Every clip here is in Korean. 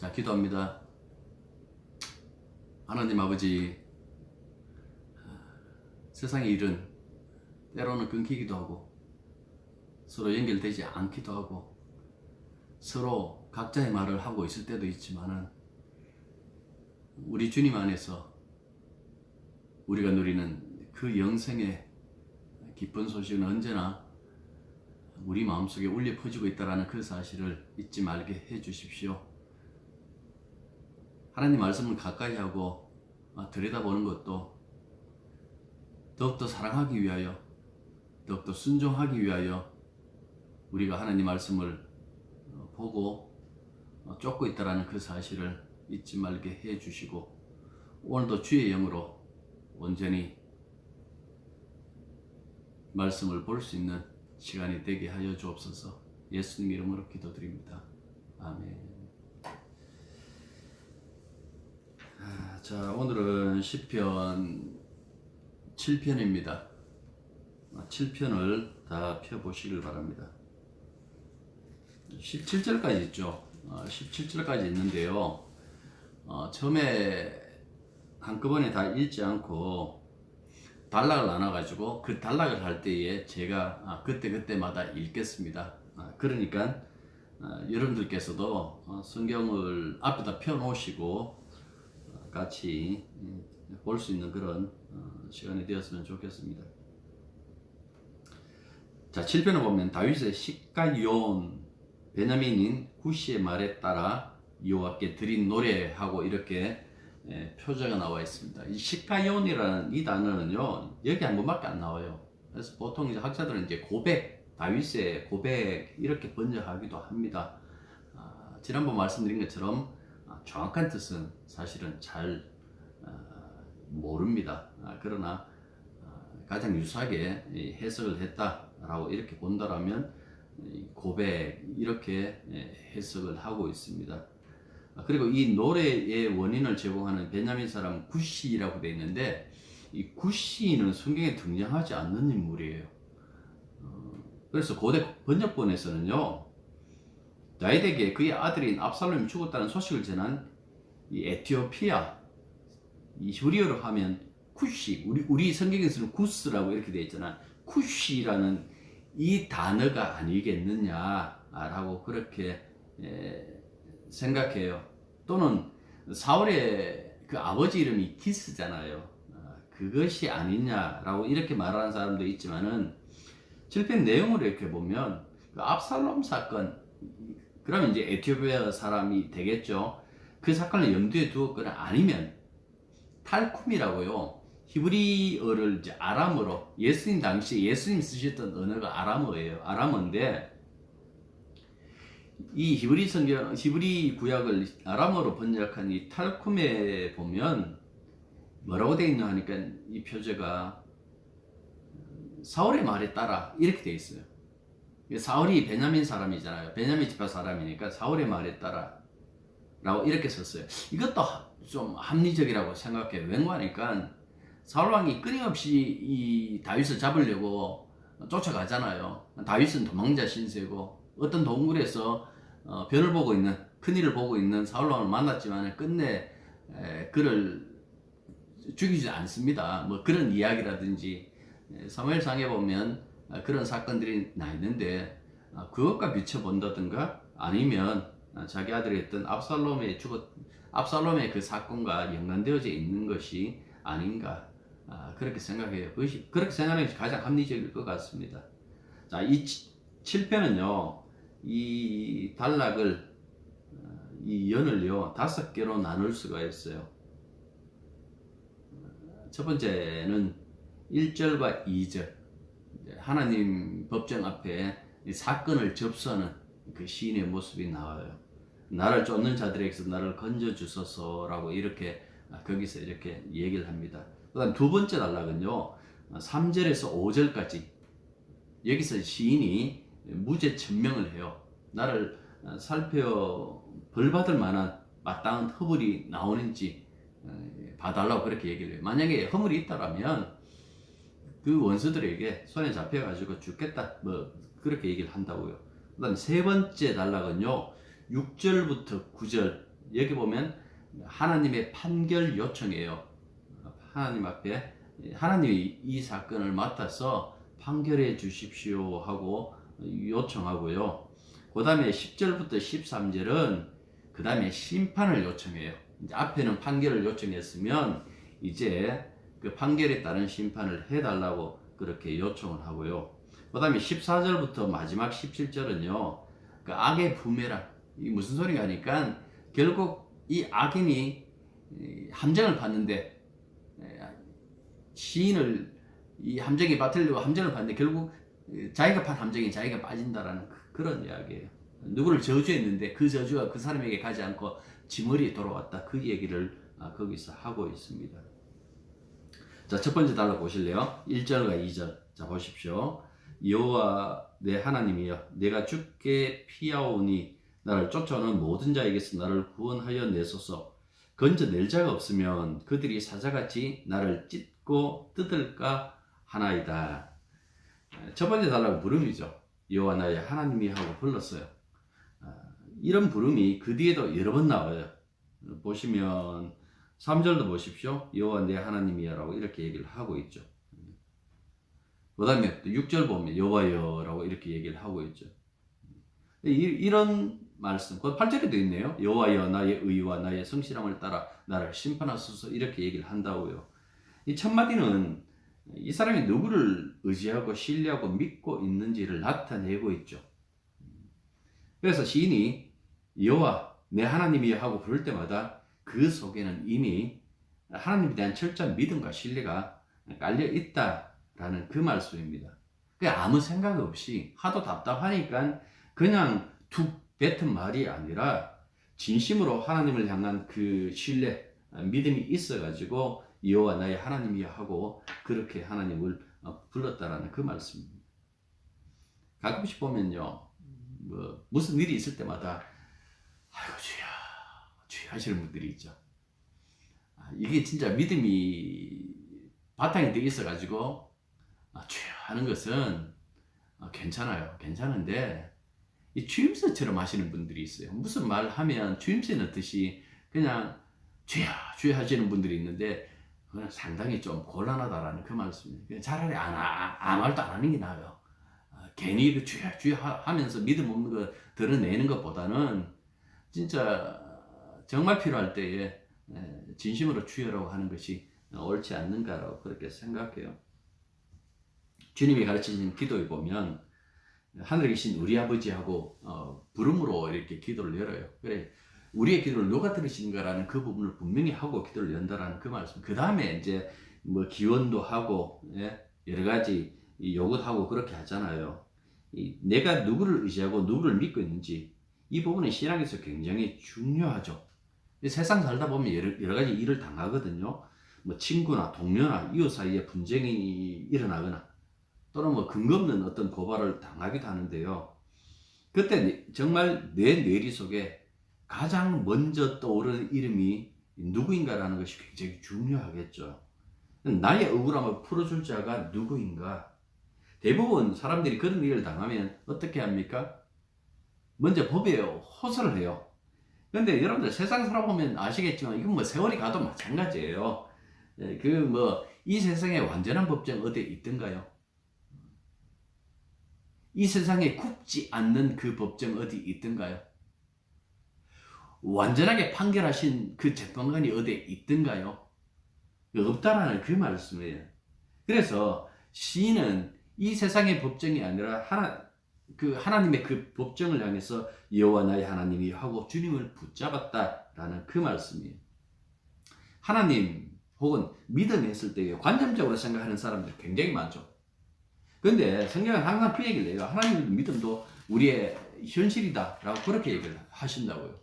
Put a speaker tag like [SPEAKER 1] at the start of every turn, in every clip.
[SPEAKER 1] 자, 기도합니다. 하나님 아버지, 세상의 일은 때로는 끊기기도 하고 서로 연결되지 않기도 하고 서로 각자의 말을 하고 있을 때도 있지만은 우리 주님 안에서 우리가 누리는 그 영생의 기쁜 소식은 언제나 우리 마음속에 울려 퍼지고 있다는 그 사실을 잊지 말게 해 주십시오. 하나님 말씀을 가까이 하고 들여다보는 것도 더욱더 사랑하기 위하여, 더욱더 순종하기 위하여 우리가 하나님 말씀을 보고 쫓고 있다는 그 사실을 잊지 말게 해 주시고, 오늘도 주의 영으로 온전히 말씀을 볼 수 있는 시간이 되게 하여 주옵소서. 예수님 이름으로 기도드립니다. 아멘. 자, 오늘은 시편 7편입니다. 7편을 다 펴보시길 바랍니다. 17절까지 있죠. 17절까지 있는데요. 처음에 한꺼번에 다 읽지 않고 단락을 나눠가지고 그 단락을 할 때에 제가 그때마다 읽겠습니다. 그러니까 여러분들께서도 성경을 앞에다 펴놓으시고 같이 볼 수 있는 그런 시간이 되었으면 좋겠습니다. 자, 7편을 보면 다윗의 시가요온 베냐민인 구시의 말에 따라 여호와께 드린 노래하고 이렇게 표제가 나와 있습니다. 이 시가요온이라는 이 단어는요, 여기 한 번밖에 안 나와요. 그래서 보통 이제 학자들은 이제 고백, 다윗의 고백 이렇게 번역하기도 합니다. 지난번 말씀드린 것처럼 정확한 뜻은 사실은 잘 모릅니다. 그러나 가장 유사하게 해석을 했다라고 이렇게 본다라면 고백 이렇게 해석을 하고 있습니다. 그리고 이 노래의 원인을 제공하는 베냐민 사람 구시라고 되어 있는데, 이 구시는 성경에 등장하지 않는 인물이에요. 그래서 고대 번역본에서는요, 다윗에게 그의 아들인 압살롬이 죽었다는 소식을 전한 이 에티오피아, 이 히브리어로 하면 쿠시, 우리 성경에서는 구스라고 이렇게 되어 있잖아. 쿠시라는 이 단어가 아니겠느냐라고 그렇게 생각해요. 또는 사울의 그 아버지 이름이 기스잖아요. 그것이 아니냐라고 이렇게 말하는 사람도 있지만은 7편 내용을 이렇게 보면 그 압살롬 사건, 그러면 이제 에티오피아 사람이 되겠죠. 그 사건을 염두에 두었거나 아니면 탈쿰이라고요. 히브리어를 이제 아람어로, 예수님 당시 예수님 쓰셨던 언어가 아람어예요. 아람어인데 이 히브리 성경, 히브리 구약을 아람어로 번역한 이 탈쿰에 보면 뭐라고 되어 있냐 하니까 이 표제가 사울의 말에 따라 이렇게 되어 있어요. 사울이 베냐민 사람이잖아요. 베냐민 지파 사람이니까 사울의 말에 따라 라고 이렇게 썼어요. 이것도 좀 합리적이라고 생각해요. 왠가하니까 사울왕이 끊임없이 이 다윗을 잡으려고 쫓아가잖아요. 다윗은 도망자 신세고 어떤 동굴에서 변을 보고 있는, 큰일을 보고 있는 사울왕을 만났지만 끝내 그를 죽이지 않습니다. 뭐 그런 이야기라든지 사무엘상에 보면 그런 사건들이 나 있는데, 그것과 비춰본다든가 아니면 자기 아들이 했던 압살롬의 압살롬의 그 사건과 연관되어져 있는 것이 아닌가, 그렇게 생각해요. 그것이 그렇게 생각하는 것이 가장 합리적일 것 같습니다. 자, 이 7편은요, 이 단락을, 이 연을요 5개로 나눌 수가 있어요. 첫 번째는 1절과 2절, 하나님 법정 앞에 이 사건을 접수하는 그 시인의 모습이 나와요. 나를 쫓는 자들에게서 나를 건져 주소서라고 이렇게 거기서 이렇게 얘기를 합니다. 그다음 두 번째 단락은요, 3절에서 5절까지 여기서 시인이 무죄 천명을 해요. 나를 살펴 벌받을 만한 마땅한 허물이 나오는지 봐달라고 그렇게 얘기를 해요. 만약에 허물이 있다라면 그 원수들에게 손에 잡혀가지고 죽겠다, 뭐 그렇게 얘기를 한다고요. 그 다음 세 번째 단락은요, 6절부터 9절 여기 보면 하나님의 판결 요청이에요. 하나님 앞에 하나님이 이 사건을 맡아서 판결해 주십시오 하고 요청하고요. 그 다음에 10절부터 13절은 그 다음에 심판을 요청해요. 이제 앞에는 판결을 요청했으면 이제 그 판결에 따른 심판을 해달라고 그렇게 요청을 하고요. 그 다음에 14절부터 마지막 17절은요. 그 악의 부메랑, 이 무슨 소리가 하니까 결국 이 악인이 함정을 받는데 시인을 이 함정에 빠뜨리려고 함정을 받는데 결국 자기가 판 함정에 자기가 빠진다라는 그런 이야기예요. 누구를 저주했는데 그 저주가 그 사람에게 가지 않고 지 머리에 돌아왔다. 그 얘기를 거기서 하고 있습니다. 자, 첫 번째 단락 보실래요? 1절과 2절. 자, 보십시오. 여호와 내 하나님이여, 내가 주께 피하오니 나를 쫓아오는 모든 자에게서 나를 구원하여 내소서. 건져낼 자가 없으면 그들이 사자같이 나를 찢고 뜯을까 하나이다. 첫 번째 단락은 부름이죠. 여호와 나의 하나님이 하고 불렀어요. 이런 부름이 그 뒤에도 여러 번 나와요. 보시면 3절도 보십시오. 여호와 내 하나님이여 라고 이렇게 얘기를 하고 있죠. 그 다음에 6절 보면 여호와여 라고 이렇게 얘기를 하고 있죠. 이런 말씀, 그 8절에도 있네요. 여호와여 나의 의와 나의 성실함을 따라 나를 심판하소서 이렇게 얘기를 한다고요. 이 첫 마디는 이 사람이 누구를 의지하고 신뢰하고 믿고 있는지를 나타내고 있죠. 그래서 시인이 여호와 내 하나님이여 하고 부를 때마다 그 속에는 이미 하나님에 대한 철저한 믿음과 신뢰가 깔려 있다라는 그 말씀입니다. 아무 생각 없이 하도 답답하니까 그냥 툭 뱉은 말이 아니라 진심으로 하나님을 향한 그 신뢰, 믿음이 있어가지고 여호와 나의 하나님이여 하고 그렇게 하나님을 불렀다라는 그 말씀입니다. 가끔씩 보면요, 무슨 일이 있을 때마다 아이고 주야, 주야 하시는 분들이 있죠. 이게 진짜 믿음이 바탕이 되어 있어가지고 주야 하는 것은 괜찮아요. 괜찮은데 이 주임새처럼 하시는 분들이 있어요. 무슨 말 하면 주임새 넣듯이 그냥 주야 주야 하시는 분들이 있는데 그건 상당히 좀 곤란하다라는 그 말씀입니다. 차라리 아무 말도 안 하는 게 나아요. 괜히 그 주야 주야 하면서 믿음 없는 거 드러내는 것보다는 진짜 정말 필요할 때에 진심으로 주여라고 하는 것이 옳지 않는가라고 그렇게 생각해요. 주님이 가르치신 기도에 보면 하늘에 계신 우리 아버지하고 부름으로 이렇게 기도를 열어요. 그래 우리의 기도를 누가 들으시는가라는 그 부분을 분명히 하고 기도를 연다라는 그 말씀. 그 다음에 이제 뭐 기원도 하고 여러 가지 요구도 하고 그렇게 하잖아요. 내가 누구를 의지하고 누구를 믿고 있는지 이 부분은 신앙에서 굉장히 중요하죠. 세상 살다 보면 여러 가지 일을 당하거든요. 뭐 친구나 동료나 이웃 사이에 분쟁이 일어나거나 또는 뭐 근거 없는 어떤 고발을 당하기도 하는데요. 그때 정말 내 뇌리 속에 가장 먼저 떠오르는 이름이 누구인가라는 것이 굉장히 중요하겠죠. 나의 억울함을 풀어줄 자가 누구인가? 대부분 사람들이 그런 일을 당하면 어떻게 합니까? 먼저 법에 호소를 해요. 근데 여러분들 세상 살아보면 아시겠지만 이건 뭐 세월이 가도 마찬가지예요. 이 세상에 완전한 법정 어디에 있던가요? 이 세상에 굽지 않는 그 법정 어디 있던가요? 완전하게 판결하신 그 재판관이 어디에 있던가요? 없다라는 그 말씀이에요. 그래서 시인은 이 세상의 법정이 아니라 하나님의 그 법정을 향해서 여호와 나의 하나님이 하고 주님을 붙잡았다라는 그 말씀이에요. 하나님 혹은 믿음이 했을 때 관념적으로 생각하는 사람들이 굉장히 많죠. 그런데 성경은 항상 그 얘기를 해요. 하나님 믿음도 우리의 현실이다라고 그렇게 얘기를 하신다고요.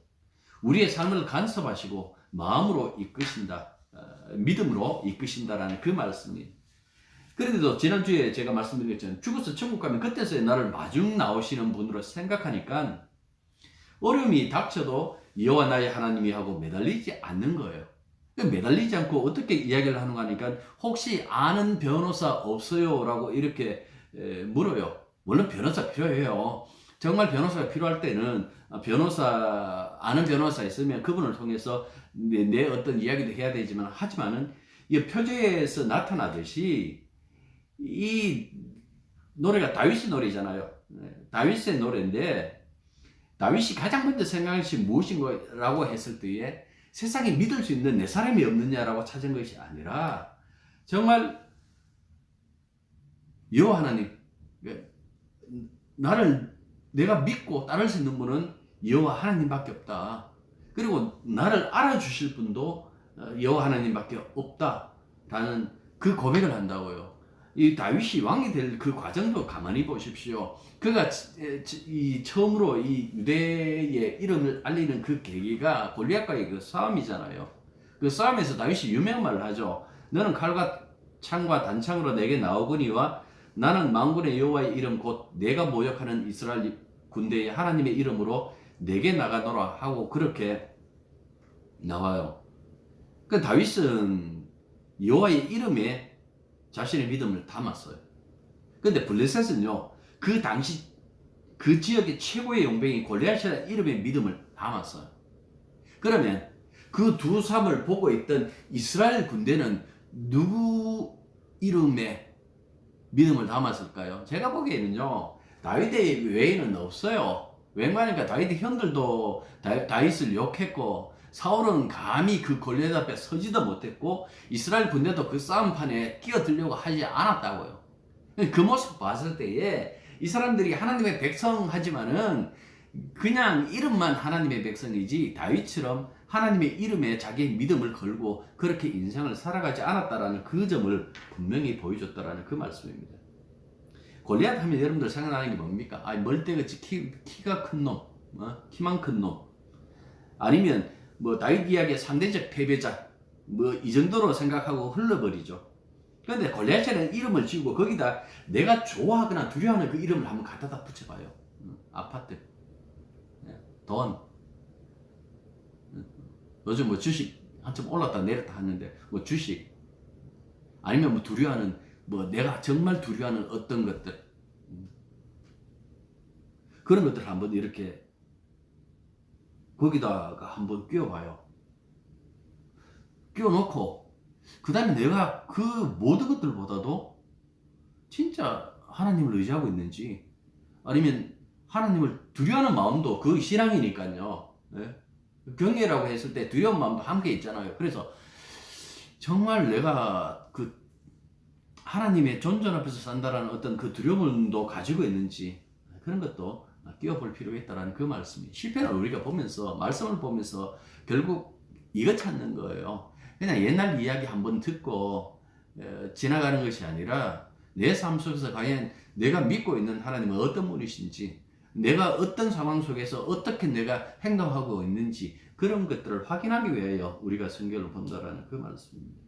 [SPEAKER 1] 우리의 삶을 간섭하시고 마음으로 이끄신다, 믿음으로 이끄신다라는 그 말씀이에요. 그런데도 지난주에 제가 말씀드린 것처럼 죽어서 천국 가면 그때서야 나를 마중 나오시는 분으로 생각하니까 어려움이 닥쳐도 여호와 나의 하나님이 하고 매달리지 않는 거예요. 매달리지 않고 어떻게 이야기를 하는가 하니까 혹시 아는 변호사 없어요? 라고 이렇게 물어요. 물론 변호사 필요해요. 정말 변호사가 필요할 때는 아는 변호사 있으면 그분을 통해서 내 어떤 이야기도 해야 되지만, 하지만은 이 표제에서 나타나듯이 이 노래가 다윗의 노래잖아요. 다윗의 노래인데, 다윗이 가장 먼저 생각한 것이 무엇인가라고 했을 때에 세상에 믿을 수 있는 내 사람이 없느냐라고 찾은 것이 아니라, 정말 여호와 하나님, 내가 믿고 따를 수 있는 분은 여호와 하나님밖에 없다. 그리고 나를 알아주실 분도 여호와 하나님밖에 없다라는 그 고백을 한다고요. 이 다윗이 왕이 될 그 과정도 가만히 보십시오. 그가 처음으로 이 유대의 이름을 알리는 그 계기가 골리앗과의 그 싸움이잖아요. 그 싸움에서 다윗이 유명한 말을 하죠. 너는 칼과 창과 단창으로 내게 나오거니와 나는 만군의 여호와의 이름 곧 내가 모욕하는 이스라엘 군대의 하나님의 이름으로 내게 나가노라 하고 그렇게 나와요. 그 다윗은 여호와의 이름에 자신의 믿음을 담았어요. 근데 블레셋은요, 그 당시 그 지역의 최고의 용병이 골리앗이라는 이름의 믿음을 담았어요. 그러면 그 두 사람을 보고 있던 이스라엘 군대는 누구 이름에 믿음을 담았을까요? 제가 보기에는요, 다윗 외에는 없어요. 웬만하니까 다윗의 형들도 다윗을 욕했고, 사울은 감히 그 골리앗 앞에 서지도 못했고, 이스라엘 군대도 그 싸움판에 끼어들려고 하지 않았다고요. 그 모습 봤을 때에 이 사람들이 하나님의 백성 하지만은 그냥 이름만 하나님의 백성이지, 다윗처럼 하나님의 이름에 자기의 믿음을 걸고 그렇게 인생을 살아가지 않았다라는 그 점을 분명히 보여줬다라는 그 말씀입니다. 골리앗 하면 여러분들 생각나는 게 뭡니까? 멀때같이 키가 큰 놈, 키만 큰 놈, 아니면 다윗 이야기의 상대적 패배자, 이 정도로 생각하고 흘러버리죠. 그런데 골리앗이라는 이름을 지우고 거기다 내가 좋아하거나 두려워하는 그 이름을 한번 갖다 붙여봐요. 아파트, 돈, 요즘 주식 한참 올랐다 내렸다 하는데 주식, 아니면 두려워하는 내가 정말 두려워하는 어떤 것들, 그런 것들 한번 이렇게 거기다가 한번 끼워봐요. 끼워놓고 그 다음에 내가 그 모든 것들보다도 진짜 하나님을 의지하고 있는지, 아니면 하나님을 두려워하는 마음도 그 신앙이니까요. 경외라고 했을 때 두려운 마음도 함께 있잖아요. 그래서 정말 내가 그 하나님의 존전 앞에서 산다라는 어떤 그 두려움도 가지고 있는지, 그런 것도 끼워볼 필요가 있다는 그 말씀이, 시편을 우리가 보면서, 말씀을 보면서 결국 이거 찾는 거예요. 그냥 옛날 이야기 한번 듣고 지나가는 것이 아니라 내 삶 속에서 과연 내가 믿고 있는 하나님은 어떤 분이신지, 내가 어떤 상황 속에서 어떻게 내가 행동하고 있는지, 그런 것들을 확인하기 위하여 우리가 성경을 본다라는 그 말씀입니다.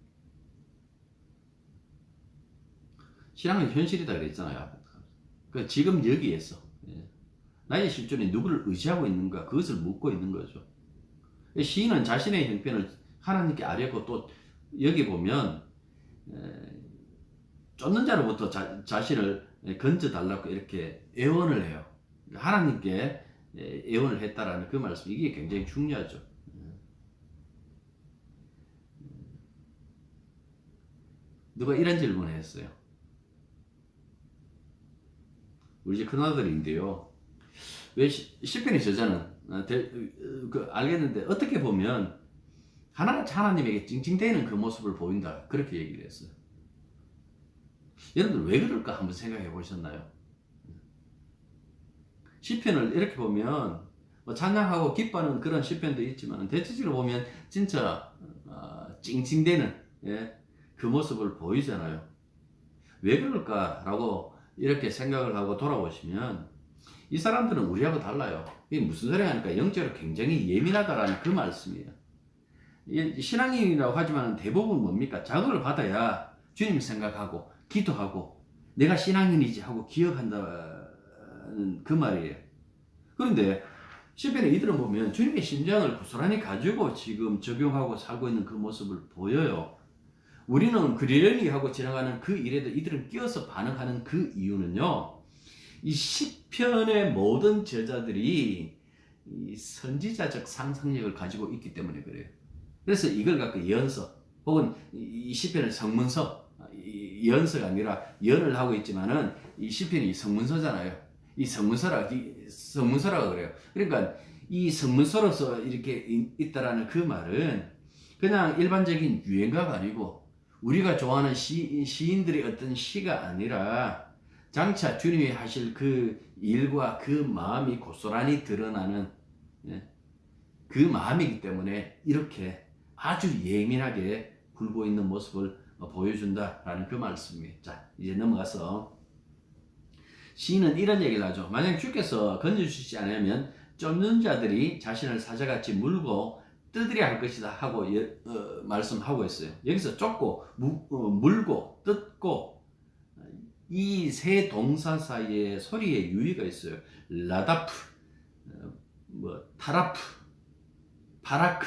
[SPEAKER 1] 신앙은 현실이다 그랬잖아요. 지금 여기에서 나의 실존이 누구를 의지하고 있는가, 그것을 묻고 있는 거죠. 시인은 자신의 형편을 하나님께 아뢰고, 또 여기 보면 쫓는 자로부터 자신을 건져달라고 이렇게 애원을 해요. 하나님께 애원을 했다라는 그 말씀, 이게 굉장히 중요하죠. 누가 이런 질문을 했어요. 우리 집 큰아들인데요, 왜 시편의 저자는 알겠는데 어떻게 보면 하나님에게 찡찡대는 그 모습을 보인다, 그렇게 얘기를 했어요. 여러분들 왜 그럴까 한번 생각해 보셨나요? 시편을 이렇게 보면 찬양하고 기뻐하는 그런 시편도 있지만, 대체적으로 보면 진짜 찡찡대는 그 모습을 보이잖아요. 왜 그럴까라고 이렇게 생각을 하고 돌아보시면, 이 사람들은 우리하고 달라요. 이게 무슨 소리 하니까 영적으로 굉장히 예민하다라는 그 말씀이에요. 신앙인이라고 하지만 대부분 뭡니까? 자극을 받아야 주님 생각하고 기도하고 내가 신앙인이지 하고 기억한다는 그 말이에요. 그런데 시편에 이들은 보면 주님의 심장을 고스란히 가지고 지금 적용하고 살고 있는 그 모습을 보여요. 우리는 그러려니 하고 지나가는 그 일에도 이들은 끼어서 반응하는 그 이유는요, 이 시편의 모든 저자들이 이 선지자적 상상력을 가지고 있기 때문에 그래요. 그래서 이걸 갖고 연서 혹은 이 시편의 성문서, 연서가 아니라 연을 하고 있지만은 이 시편이 성문서잖아요. 이 성문서라고 그래요. 그러니까 이 성문서로서 이렇게 있다라는 그 말은 그냥 일반적인 유행가가 아니고 우리가 좋아하는 시인들의 어떤 시가 아니라 장차 주님이 하실 그 일과 그 마음이 고스란히 드러나는 그 마음이기 때문에 이렇게 아주 예민하게 굴고 있는 모습을 보여준다라는 그 말씀이에요. 자, 이제 넘어가서 시인은 이런 얘기를 하죠. 만약 주께서 건져주시지 않으면 쫓는 자들이 자신을 사자같이 물고 뜯으려 할 것이다 하고 말씀하고 있어요. 여기서 쫓고 물고 뜯고 이 세 동사 사이에 소리의 유의가 있어요. 라다프, 타라프, 바라크.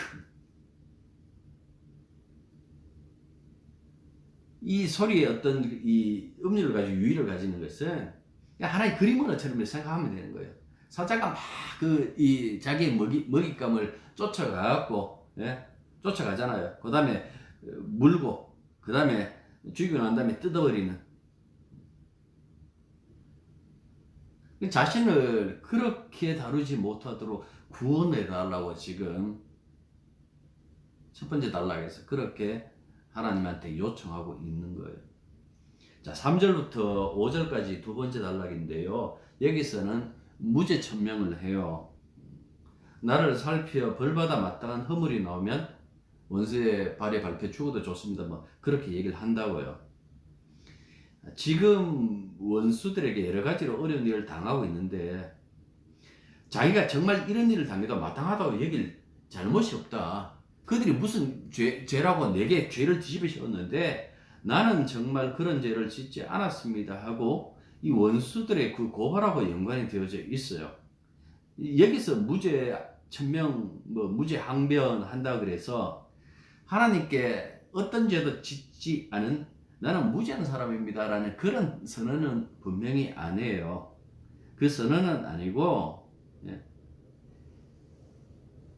[SPEAKER 1] 이 소리의 어떤 이 음률을 가지고 유의를 가지는 것은 하나의 그림으로처럼 생각하면 되는 거예요. 사자가 막 이 자기의 먹잇감을 쫓아가갖고 쫓아가잖아요. 그 다음에 물고 그 다음에 죽이고 난 다음에 뜯어버리는. 자신을 그렇게 다루지 못하도록 구원해달라고 지금 첫 번째 단락에서 그렇게 하나님한테 요청하고 있는 거예요. 자, 3절부터 5절까지 두 번째 단락인데요. 여기서는 무죄 천명을 해요. 나를 살피어 벌받아 마땅한 허물이 나오면 원수의 발에 밟혀 죽어도 좋습니다. 뭐 그렇게 얘기를 한다고요. 지금 원수들에게 여러 가지로 어려운 일을 당하고 있는데 자기가 정말 이런 일을 당해도 마땅하다고 얘기를 잘못이 없다. 그들이 무슨 죄라고 내게 죄를 뒤집어 씌웠는데 나는 정말 그런 죄를 짓지 않았습니다 하고 이 원수들의 그 고발하고 연관이 되어져 있어요. 여기서 무죄 천명, 무죄 항변한다 그래서 하나님께 어떤 죄도 짓지 않은 나는 무죄한 사람입니다 라는 그런 선언은 분명히 안 해요. 그 선언은 아니고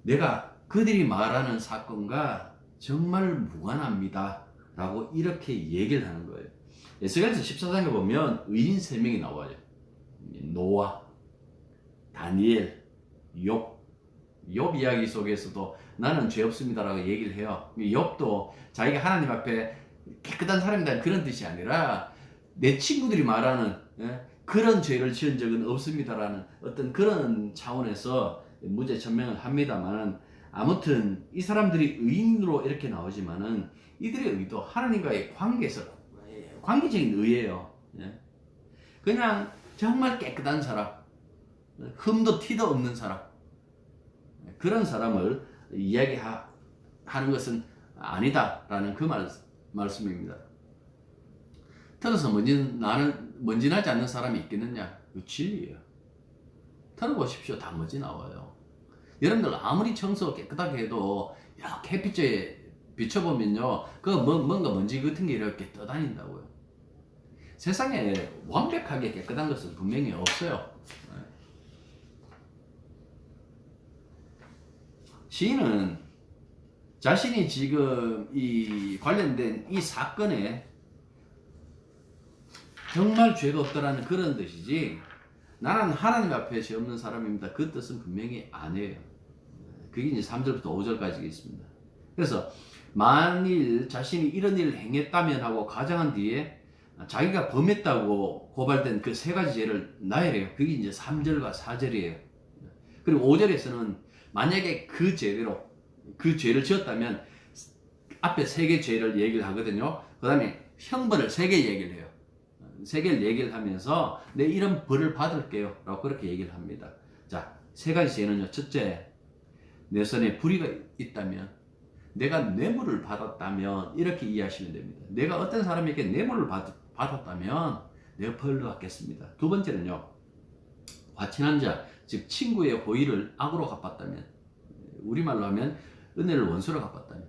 [SPEAKER 1] 내가 그들이 말하는 사건과 정말 무관합니다 라고 이렇게 얘기를 하는 거예요. 에스겔서 14장에 보면 의인 3명이 나와요. 노아, 다니엘, 욥 이야기 속에서도 나는 죄 없습니다라고 얘기를 해요. 욥도 자기가 하나님 앞에 깨끗한 사람이다 그런 뜻이 아니라 내 친구들이 말하는 그런 죄를 지은 적은 없습니다라는 어떤 그런 차원에서 무죄 천명을 합니다만 아무튼 이 사람들이 의인으로 이렇게 나오지만은 이들의 의도 하나님과의 관계적인 의예요. 그냥 정말 깨끗한 사람, 흠도 티도 없는 사람, 그런 사람을 이야기하는 것은 아니다라는 그 말씀입니다. 털어서 먼지나지 않는 사람이 있겠느냐? 그 진리예요. 털어보십시오. 다 먼지 나와요. 여러분들 아무리 청소 깨끗하게 해도 이렇게 햇빛에 비춰보면요, 뭔가 먼지 같은 게 이렇게 떠다닌다고요. 세상에 완벽하게 깨끗한 것은 분명히 없어요. 시인은 자신이 지금 이 관련된 이 사건에 정말 죄가 없다라는 그런 뜻이지 나는 하나님 앞에 죄 없는 사람입니다. 그 뜻은 분명히 아니에요. 그게 이제 3절부터 5절까지 있습니다. 그래서 만일 자신이 이런 일을 행했다면 하고 가정한 뒤에 자기가 범했다고 고발된 그 3가지 죄를 나열해요. 그게 이제 3절과 4절이에요. 그리고 5절에서는 만약에 그 죄대로 그 죄를 지었다면 앞에 3개 죄를 얘기를 하거든요. 그 다음에 형벌을 3개 얘기를 해요. 3개를 얘기를 하면서 내 이런 벌을 받을게요 라고 그렇게 얘기를 합니다. 자, 3가지 죄는요. 첫째, 내 손에 불의가 있다면, 내가 뇌물을 받았다면 이렇게 이해하시면 됩니다. 내가 어떤 사람에게 뇌물을 받았다면 내가 벌을 받겠습니다. 두 번째는요, 과친한 자, 즉 친구의 호의를 악으로 갚았다면, 우리말로 하면 은혜를 원수로 갚았다면,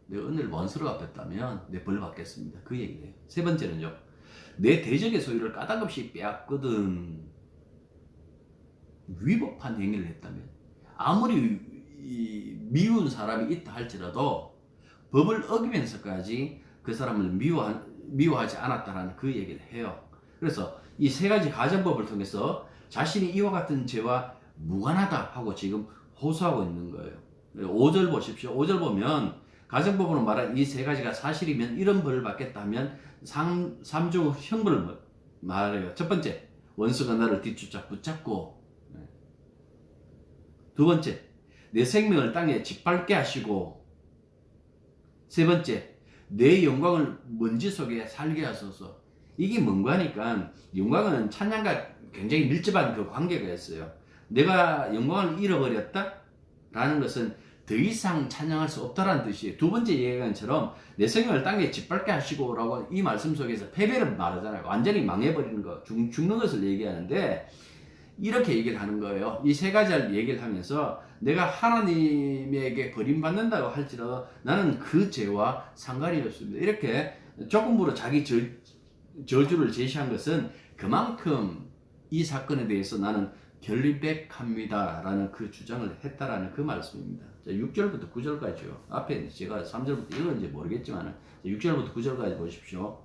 [SPEAKER 1] 내가 은혜를 원수로 갚았다면 내 벌 받겠습니다. 그 얘기예요. 세 번째는요, 내 대적의 소유를 까닭없이 빼앗거든 위법한 행위를 했다면, 아무리 미운 사람이 있다 할지라도 법을 어기면서까지 그 사람을 미워하지 않았다라는 그 얘기를 해요. 그래서 이 세 가지 가정법을 통해서 자신이 이와 같은 죄와 무관하다 하고 지금 호소하고 있는 거예요. 5절 보십시오. 5절 보면 가정법으로 말한 이 세 가지가 사실이면 이런 벌을 받겠다 하면 3종 형벌을 말해요. 첫 번째, 원수가 나를 뒤쫓아 붙잡고, 두 번째, 내 생명을 땅에 짓밟게 하시고, 세 번째, 내 영광을 먼지 속에 살게 하소서. 이게 뭔가 하니까 영광은 찬양과 굉장히 밀접한 그 관계가 있어요. 내가 영광을 잃어버렸다? 라는 것은 더 이상 찬양할 수 없다라는 뜻이에요. 두 번째 얘기한처럼 내 생명을 땅에 짓밟게 하시고 라고 이 말씀 속에서 패배를 말하잖아요. 완전히 망해버리는 거, 죽는 것을 얘기하는데 이렇게 얘기를 하는 거예요. 이 세 가지를 얘기를 하면서 내가 하나님에게 버림받는다고 할지라도 나는 그 죄와 상관이 없습니다. 이렇게 조금으로 자기 저주를 제시한 것은 그만큼 이 사건에 대해서 나는 결백합니다 라는 그 주장을 했다라는 그 말씀입니다. 자, 6절부터 9절까지요. 앞에 제가 3절부터 읽었는지 모르겠지만 6절부터 9절까지 보십시오.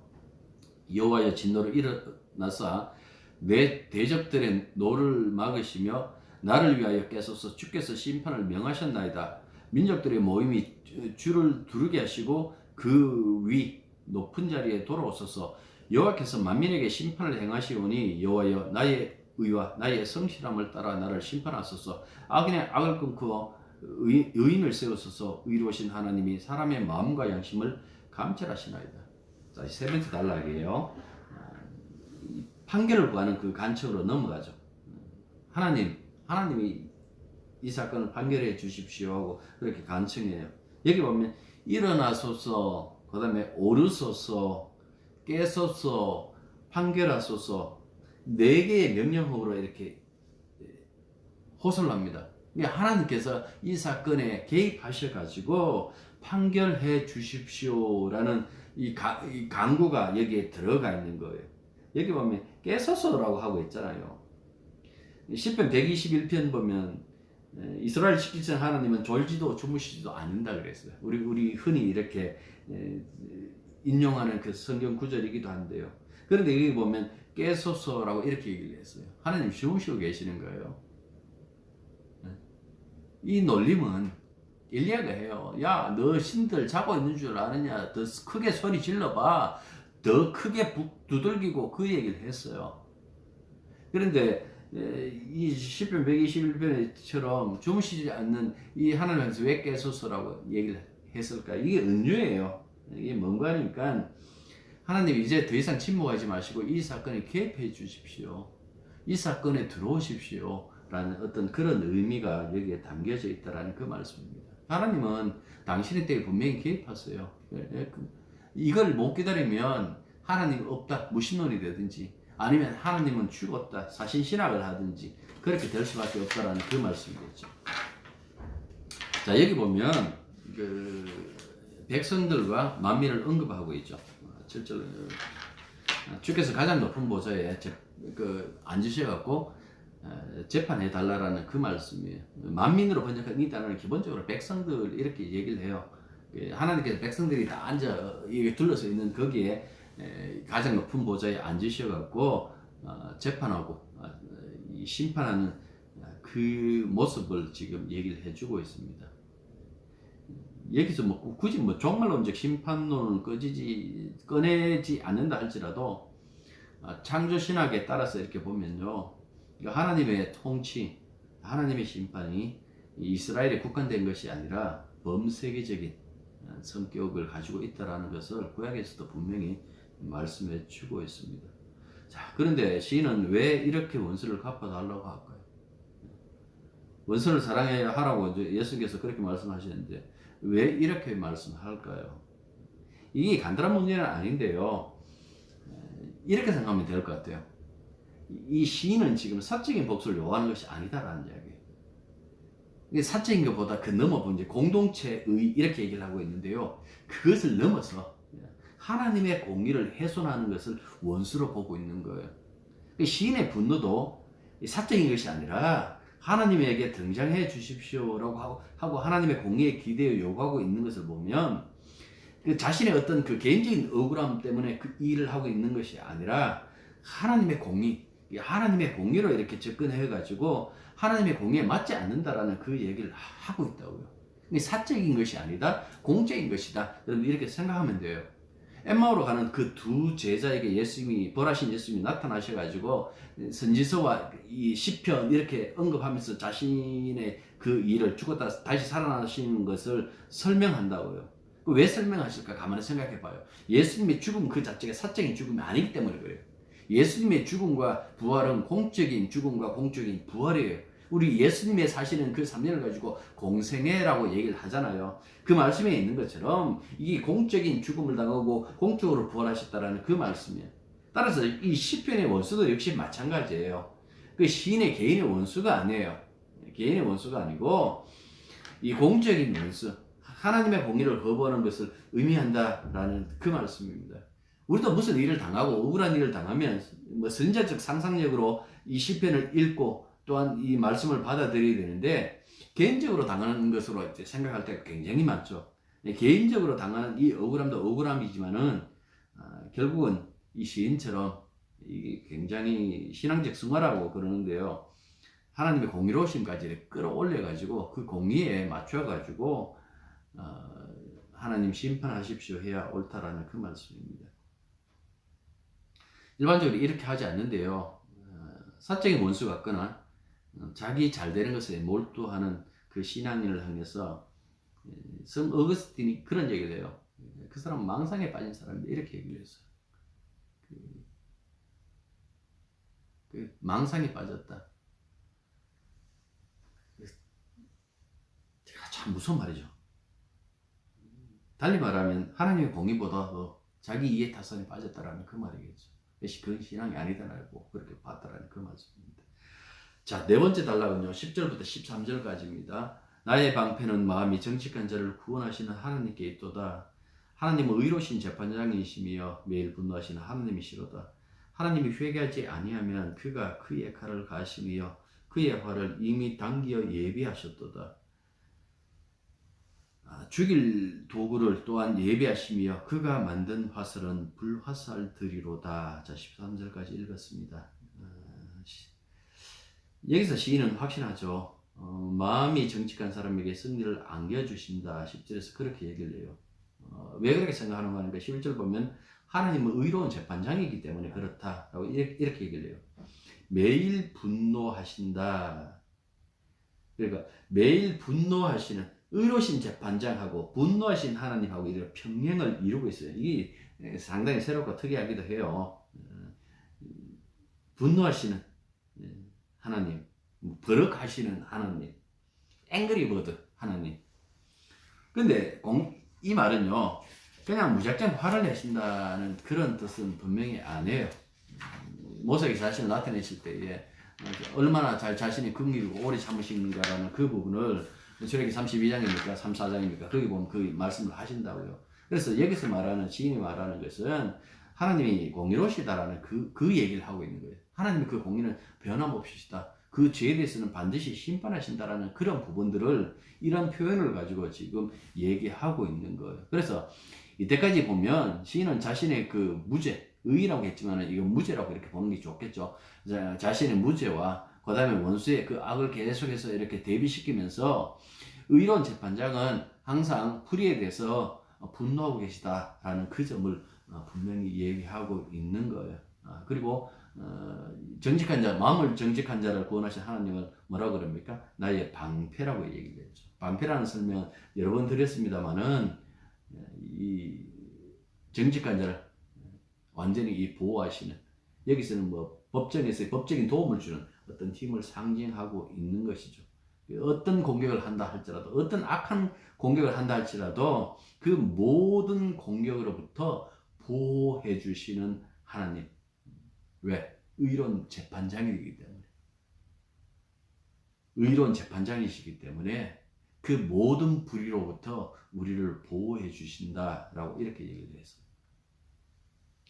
[SPEAKER 1] 여호와여 진노로 일어나사 내 대적들의 노를 막으시며 나를 위하여 깨소서. 주께서 심판을 명하셨나이다. 민족들의 모임이 주를 두르게 하시고 그 위 높은 자리에 돌아오소서. 여호와께서 만민에게 심판을 행하시오니 여호와여 나의 의와 나의 성실함을 따라 나를 심판하소서. 악인의 악을 끊고 의인을 세우소서. 의로우신 하나님이 사람의 마음과 양심을 감찰하시나이다. 자, 세 번째 단락이에요. 판결을 구하는 그 간척으로 넘어가죠. 하나님이 이 사건을 판결해 주십시오 하고 그렇게 간청해요. 여기 보면 일어나소서, 그 다음에 오르소서, 깨소서, 판결하소서, 네 개의 명령어로 이렇게 호소를 합니다. 하나님께서 이 사건에 개입하셔가지고 판결해 주십시오라는 이 강구가 여기에 들어가 있는 거예요. 여기 보면 깨소서라고 하고 있잖아요. 시편 121편 보면 이스라엘 지키신 하나님은 졸지도 주무시지도 않는다 그랬어요. 우리 흔히 이렇게 인용하는 그 성경 구절이기도 한데요. 그런데 여기 보면 깨소서라고 이렇게 얘기를 했어요. 하나님 주무시고 계시는 거예요. 이 놀림은 엘리야가 해요. 야, 너 신들 자고 있는 줄 아느냐? 더 크게 소리 질러봐. 더 크게 두들기고 그 얘기를 했어요. 그런데 이 시편 121편처럼 주무시지 않는 이 하나님께서 왜 깨소서라고 얘기를 했을까? 이게 은유예요. 이게 뭔가 하니까 하나님 이제 더 이상 침묵하지 마시고 이 사건에 개입해 주십시오. 이 사건에 들어오십시오. 라는 어떤 그런 의미가 여기에 담겨져 있다라는 그 말씀입니다. 하나님은 당신의 때에 분명히 개입하세요. 이걸 못 기다리면 하나님 없다, 무신론이 되든지 아니면 하나님은 죽었다, 사신신학을 하든지 그렇게 될 수밖에 없다라는 그 말씀이겠죠. 자, 여기 보면 그 백성들과 만민을 언급하고 있죠. 7절 주께서 가장 높은 보좌에 앉으셔갖고 재판해 달라라는 그 말씀이에요. 만민으로 번역한 이 단어는 기본적으로 백성들 이렇게 얘기를 해요. 하나님께서 백성들이 다 앉아 둘러서 있는 거기에 가장 높은 보좌에 앉으셔갖고 재판하고 심판하는 그 모습을 지금 얘기를 해주고 있습니다. 여기서 굳이 종말론적 심판론을 꺼내지 않는다 할지라도 창조신학에 따라서 이렇게 보면요, 하나님의 통치, 하나님의 심판이 이스라엘에 국한된 것이 아니라 범세계적인 성격을 가지고 있다는 것을 구약에서도 분명히 말씀해 주고 있습니다. 자, 그런데 시인은 왜 이렇게 원수를 갚아달라고 할까요? 원수를 사랑해야 하라고 예수님께서 그렇게 말씀하시는데 왜 이렇게 말씀할까요? 이게 간단한 문제는 아닌데요, 이렇게 생각하면 될 것 같아요. 이 시인은 지금 사적인 복수를 요구하는 것이 아니다라는 이야기예요. 사적인 것보다 그 넘어 이제 공동체의 이렇게 얘기를 하고 있는데요, 그것을 넘어서 하나님의 공의를 훼손하는 것을 원수로 보고 있는 거예요. 시인의 분노도 사적인 것이 아니라 하나님에게 등장해 주십시오라고 하고 하나님의 공의에 기대어 요구하고 있는 것을 보면 그 자신의 어떤 그 개인적인 억울함 때문에 그 일을 하고 있는 것이 아니라 하나님의 공의, 하나님의 공의로 이렇게 접근해 가지고 하나님의 공의에 맞지 않는다라는 그 얘기를 하고 있다고요. 사적인 것이 아니다, 공적인 것이다. 여러분 이렇게 생각하면 돼요. 엠마오로 가는 그 두 제자에게 예수님이 벌하신 예수님이 나타나셔 가지고 선지서와 이 시편 이렇게 언급하면서 자신의 그 일을 죽었다 다시 살아나시는 것을 설명한다고요. 왜 설명하실까? 가만히 생각해 봐요. 예수님의 죽음 그 자체가 사적인 죽음이 아니기 때문에 그래요. 예수님의 죽음과 부활은 공적인 죽음과 공적인 부활이에요. 우리 예수님의 사시는 그 3년을 가지고 공생애라고 얘기를 하잖아요. 그 말씀에 있는 것처럼 이게 공적인 죽음을 당하고 공적으로 부활하셨다라는 그 말씀이에요. 따라서 이 시편의 원수도 역시 마찬가지예요. 그 시인의 개인의 원수가 아니에요. 개인의 원수가 아니고 이 공적인 원수, 하나님의 공의를 거부하는 것을 의미한다라는 그 말씀입니다. 우리도 무슨 일을 당하고 억울한 일을 당하면 뭐 선자적 상상력으로 이 시편을 읽고 또한 이 말씀을 받아들여야 되는데 개인적으로 당하는 것으로 이제 생각할 때가 굉장히 많죠. 개인적으로 당하는 이 억울함도 억울함이지만은 결국은 이 시인처럼 이게 굉장히 신앙적 승화라고 그러는데요. 하나님의 공의로우심까지 끌어올려 가지고 그 공의에 맞춰 가지고 하나님 심판하십시오 해야 옳다라는 그 말씀입니다. 일반적으로 이렇게 하지 않는데요. 사적인 원수 같거나 자기 잘 되는 것에 몰두하는 그 신앙인을 향해서 성 어거스틴이 그런 얘기를 해요. 그 사람은 망상에 빠진 사람인데 이렇게 얘기를 했어요. 그 망상에 빠졌다. 참 무서운 말이죠. 달리 말하면 하나님의 공의보다 더 자기 이해 타산에 빠졌다라는 그 말이겠죠. 그건 신앙이 아니다라고 그렇게 봤다라는 그 말씀입니다. 자, 네 번째 단락은요. 10절부터 13절까지입니다. 나의 방패는 마음이 정직한 자를 구원하시는 하나님께 있도다. 하나님은 의로우신 재판장이시며 매일 분노하시는 하나님이시로다. 하나님이 회개하지 아니하면 그가 그의 칼을 가시며 그의 활을 이미 당기어 예비하셨도다. 죽일 도구를 또한 예비하시며 그가 만든 화살은 불화살들이로다. 자, 13절까지 읽었습니다. 여기서 시인은 확신하죠. 마음이 정직한 사람에게 승리를 안겨주신다. 10절에서 그렇게 얘기를 해요. 왜 그렇게 생각하는가 하니까 11절 보면 하나님은 의로운 재판장이기 때문에 그렇다라고 이렇게 얘기를 해요. 매일 분노하신다. 그러니까 매일 분노하시는 의로우신 재판장하고 분노하신 하나님하고 이런 평행을 이루고 있어요. 이게 상당히 새롭고 특이하기도 해요. 분노하시는 하나님, 버럭하시는 하나님, 앵그리버드 하나님. 근데 이 말은요, 그냥 무작정 화를 내신다는 그런 뜻은 분명히 아니에요. 모세가 자신을 나타내실 때에 얼마나 잘 자신이 긍휼이고 오래 참으시는가라는 그 부분을 출애굽기 32장입니까? 34장입니까? 거기 보면 그 말씀을 하신다고요. 그래서 여기서 말하는, 시인이 말하는 것은 하나님이 공의로우시다라는 그 얘기를 하고 있는 거예요. 하나님의 그 공의는 변함없으시다. 그 죄에 대해서는 반드시 심판하신다라는 그런 부분들을 이런 표현을 가지고 지금 얘기하고 있는 거예요. 그래서 이때까지 보면 시인은 자신의 그 무죄, 의라고 했지만 이건 무죄라고 이렇게 보는 게 좋겠죠. 자신의 무죄와 그 다음에 원수의 그 악을 계속해서 이렇게 대비시키면서 의로운 재판장은 항상 불의에 대해서 분노하고 계시다라는 그 점을 분명히 얘기하고 있는 거예요. 그리고 정직한 자, 마음을 정직한 자를 구원하신 하나님을 뭐라고 그럽니까? 나의 방패라고 얘기를 했죠. 방패라는 설명 여러 번 드렸습니다만은 이 정직한 자를 완전히 이 보호하시는, 여기서는 뭐 법정에서 법적인 도움을 주는 어떤 힘을 상징하고 있는 것이죠. 어떤 공격을 한다 할지라도, 어떤 악한 공격을 한다 할지라도 그 모든 공격으로부터 보호해 주시는 하나님. 왜? 의로운 재판장이기 때문에. 의로운 재판장이시기 때문에 그 모든 불의로부터 우리를 보호해 주신다라고 이렇게 얘기를 했어요.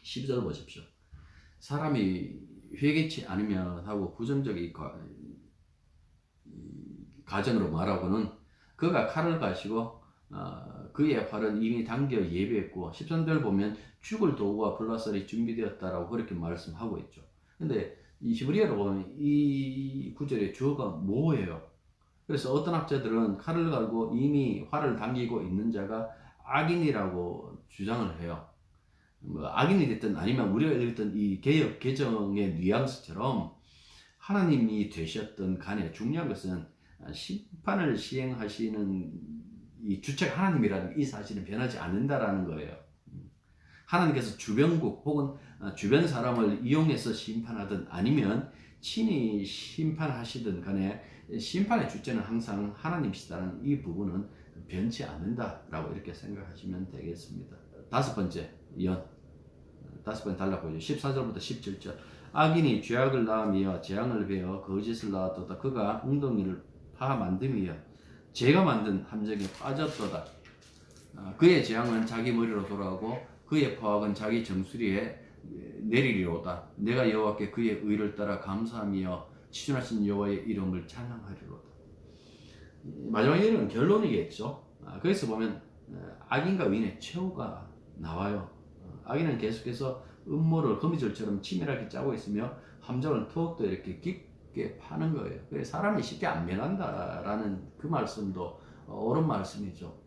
[SPEAKER 1] 10절 보십시오. 사람이 회개치 않으면 하고 부정적인 가정으로 말하고는 그가 칼을 가시고 그의 활은 이미 당겨 예비했고 13절 보면 죽을 도구와 불화살이 준비되었다라고 그렇게 말씀하고 있죠. 근데 이 히브리어로 보면 이 구절의 주어가 뭐예요? 그래서 어떤 학자들은 칼을 갈고 이미 활을 당기고 있는 자가 악인이라고 주장을 해요. 뭐 악인이 됐든 아니면 우리가 읽었던 이 개역 개정의 뉘앙스처럼 하나님이 되셨던 간에 중요한 것은 심판을 시행하시는 이 주책 하나님이라는 이 사실은 변하지 않는다라는 거예요. 하나님께서 주변국 혹은 주변 사람을 이용해서 심판하든 아니면 친히 심판하시든 간에 심판의 주체는 항상 하나님이시다는 이 부분은 변치 않는다라고 이렇게 생각하시면 되겠습니다. 다섯 번째 달라보죠. 14절부터 17절. 악인이 죄악을 낳으며 재앙을 베어 거짓을 낳았도다. 그가 웅덩이를 파 만듦이여 죄가 만든 함정에 빠졌도다. 그의 재앙은 자기 머리로 돌아오고 그의 포악은 자기 정수리에 내리리로다. 내가 여호와께 그의 의를 따라 감사하며 치존하신 여호와의 이름을 찬양하리로다. 마지막에는 결론이겠죠. 그래서 보면 악인과 의인의 최후가 나와요. 악인은 계속해서 음모를 거미줄처럼 치밀하게 짜고 있으며 함정을 더욱더 이렇게 깊게 파는 거예요. 그래서 사람이 쉽게 안 변한다라는 그 말씀도 옳은 말씀이죠.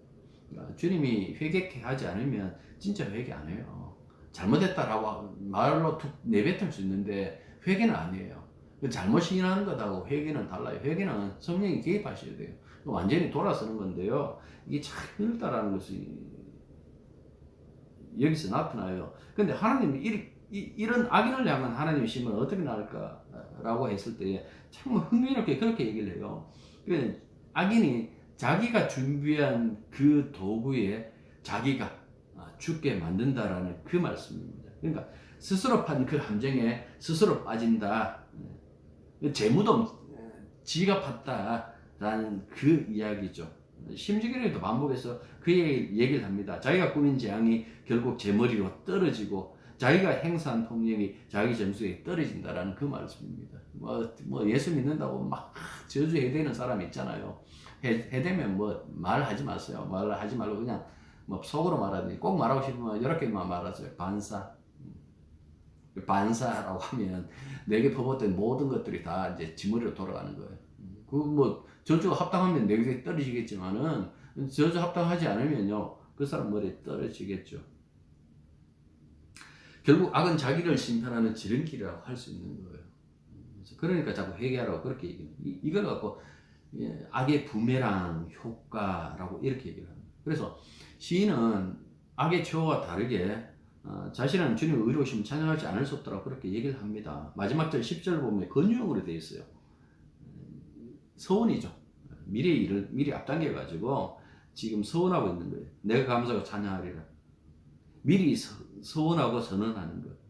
[SPEAKER 1] 주님이 회개케 하지 않으면 진짜 회개 안 해요. 잘못했다라고 말로 툭 내뱉을 수 있는데 회개는 아니에요. 잘못 시인하는 것하고 회개는 달라요. 회개는 성령이 개입하셔야 돼요. 완전히 돌아서는 건데요. 이게 참 힘들다라는 것이 여기서 나타나요. 근데 하나님이 이런 악인을 향한 하나님의 심은 어떻게 나올까라고 했을 때 참 흥미롭게 그렇게 얘기를 해요. 악인이 자기가 준비한 그 도구에 자기가 죽게 만든다라는 그 말씀입니다. 그러니까 스스로 판 그 함정에 스스로 빠진다. 재무도 지가 팠다라는 그 이야기죠. 심지어에도 반복해서 그 얘기를 합니다. 자기가 꾸민 재앙이 결국 제 머리로 떨어지고 자기가 행사한 폭력이 자기 점수에 떨어진다라는 그 말씀입니다. 뭐 예수 믿는다고 막 저주해대는 사람이 있잖아요. 해대면 뭐 말하지 마세요. 말하지 말고 그냥 뭐 속으로 말하든지 꼭 말하고 싶으면 이렇게만 말하세요. 반사라고 하면 내게 퍼붓던 모든 것들이 다 이제 지 머리로 돌아가는 거예요. 그 뭐 저주가 합당하면 내게 떨어지겠지만은 저주 합당하지 않으면요 그 사람 머리에 떨어지겠죠. 결국 악은 자기를 심판하는 지름길이라고 할 수 있는 거예요. 그러니까 자꾸 회개하라고 그렇게 얘기해요. 이걸 갖고 악의 부메랑 효과라고 이렇게 얘기를 합니다. 그래서 시인은 악의 최후와 다르게 자신은 주님의 의로우심을 찬양하지 않을 수 없다고 그렇게 얘기를 합니다. 마지막 절 10절 보면 건유형으로 되어 있어요. 서원이죠. 미래의 일을 미리 앞당겨 가지고 지금 서원하고 있는 거예요. 내가 감사하고 찬양하리라. 미리 서원하고 선언하는 것.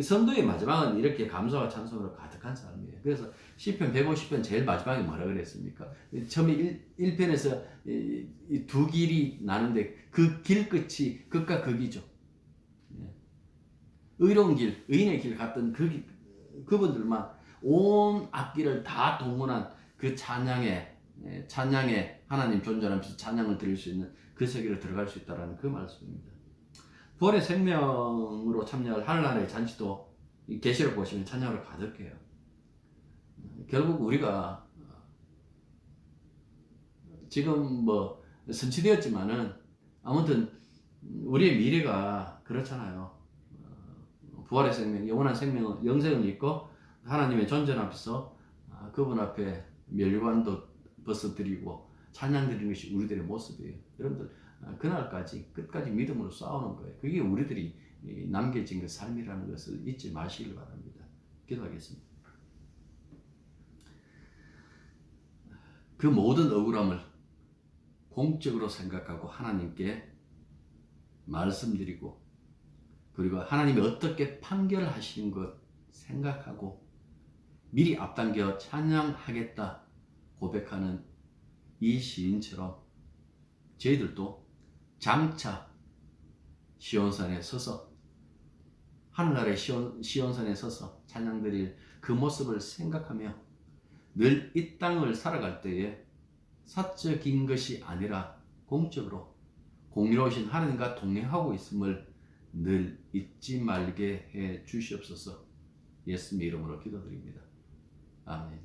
[SPEAKER 1] 선도의 마지막은 이렇게 감사와 찬송으로 가득한 삶이에요. 그래서 시편 150편 제일 마지막에 뭐라 그랬습니까? 처음에 1편에서 두 길이 나는데 그 길 끝이 극과 극이죠. 의로운 길, 의인의 길 갔던 그분들만 온 앞길을 다 동원한 그 찬양에 하나님 존재하면서 찬양을 드릴 수 있는 그 세계로 들어갈 수 있다는 그 말씀입니다. 부활의 생명으로 참여할 하늘나라의 잔치도 계시록 보시면 찬양으로 가득해요. 결국 우리가 지금 뭐 선취되었지만은 아무튼 우리의 미래가 그렇잖아요. 부활의 생명, 영원한 생명은 영생을 믿고 하나님의 존재 앞에서 그분 앞에 멸관도 벗어드리고 찬양 드리는 것이 우리들의 모습이에요. 여러분들 그날까지 끝까지 믿음으로 싸우는 거예요. 그게 우리들이 남겨진 그 삶이라는 것을 잊지 마시길 바랍니다. 기도하겠습니다. 그 모든 억울함을 공적으로 생각하고 하나님께 말씀드리고 그리고 하나님이 어떻게 판결하시는 것 생각하고 미리 앞당겨 찬양하겠다 고백하는 이 시인처럼 저희들도 장차 시온산에 서서 하늘나라의 시온산에 서서 찬양드릴 그 모습을 생각하며 늘 이 땅을 살아갈 때에 사적인 것이 아니라 공적으로 공의로우신 하나님과 동행하고 있음을 늘 잊지 말게 해 주시옵소서. 예수님 이름으로 기도드립니다. 아멘.